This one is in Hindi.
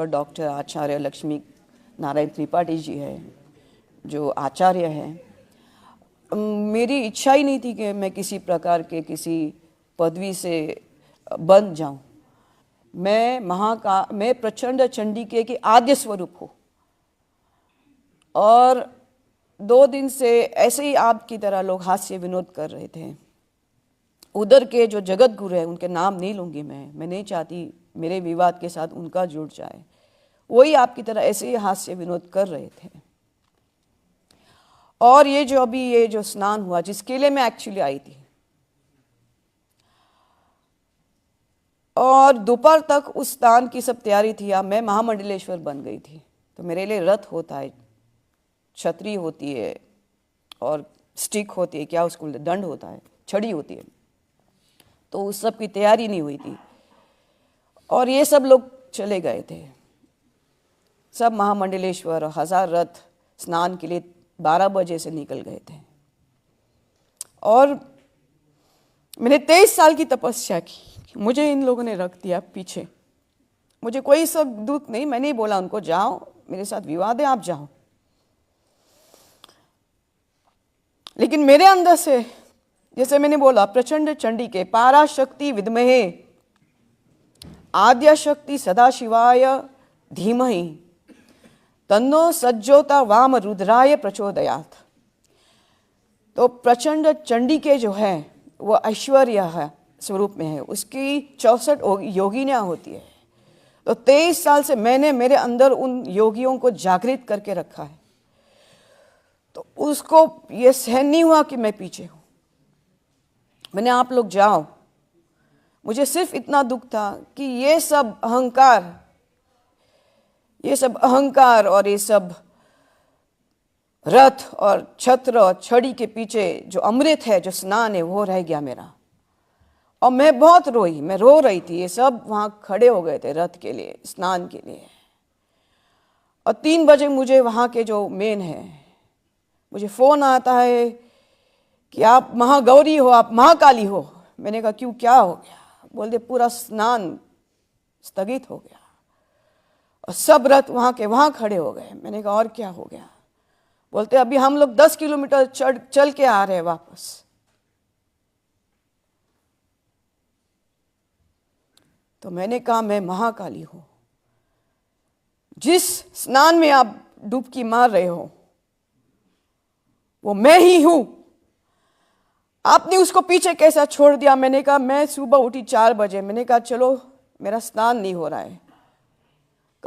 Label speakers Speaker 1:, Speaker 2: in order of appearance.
Speaker 1: डॉक्टर आचार्य लक्ष्मी नारायण त्रिपाठी जी है जो आचार्य हैं। मेरी इच्छा ही नहीं थी कि मैं किसी प्रकार के किसी पदवी से बन जाऊं। मैं प्रचंड चंडिके की आद्य स्वरूप हूँ और 2 दिन से ऐसे ही आपकी तरह लोग हास्य विनोद कर रहे थे। उधर के जो जगत गुरु हैं उनके नाम नहीं लूँगी मैं नहीं चाहती मेरे विवाद के साथ उनका जुड़ जाए। वही आपकी तरह ऐसे ही हास्य विनोद कर रहे थे। और ये जो स्नान हुआ जिसके लिए मैं एक्चुअली आई थी, और दोपहर तक उस स्नान की सब तैयारी थी। अब मैं महामंडलेश्वर बन गई थी। तो मेरे लिए रथ होता है, छतरी होती है और स्टिक होती है, क्या उसको दंड होता है, छड़ी होती है। तो उस सब की तैयारी नहीं हुई थी और ये सब लोग चले गए थे। सब महामंडलेश्वर 1000 रथ स्नान के लिए 12 बजे से निकल गए थे। और मैंने 23 साल की तपस्या की। मुझे इन लोगों ने रख दिया पीछे। मुझे कोई सब दुख नहीं, मैंने ही बोला उनको जाओ, मेरे साथ विवाद है, आप जाओ। लेकिन मेरे अंदर से, जैसे मैंने बोला, प्रचंड चंडिके पाराशक्ति विद्महे आद्या शक्ति सदाशिवाय धीमहि तन्नो सज्जोता वाम रुद्राय प्रचोदयात्। तो प्रचंड चंडिके जो है वो ऐश्वर्य है स्वरूप में है, उसकी 64 योगिनियाँ होती है। तो 23 साल से मैंने मेरे अंदर उन योगियों को जागृत करके रखा है। तो उसको ये सहन नहीं हुआ कि मैं पीछे हूँ। मैंने आप लोग जाओ। मुझे सिर्फ इतना दुख था कि ये सब अहंकार और ये सब रथ और छत्र और छड़ी के पीछे जो अमृत है, जो स्नान है, वो रह गया मेरा। और मैं बहुत रोई, मैं रो रही थी। ये सब वहाँ खड़े हो गए थे रथ के लिए, स्नान के लिए। और 3 बजे मुझे वहाँ के जो मेन है, मुझे फ़ोन आता है कि आप महागौरी हो, आप महाकाली हो। मैंने कहा क्यों, क्या हो गया? बोलते पूरा स्नान स्थगित हो गया और सब रथ वहाँ के वहाँ खड़े हो गए। मैंने कहा और क्या हो गया? बोलते अभी हम लोग 10 किलोमीटर चल के आ रहे हैं वापस। तो मैंने कहा मैं महाकाली हूं। जिस स्नान में आप डुबकी मार रहे हो वो मैं ही हूं। आपने उसको पीछे कैसा छोड़ दिया? मैंने कहा मैं सुबह उठी 4 बजे। मैंने कहा चलो मेरा स्नान नहीं हो रहा है,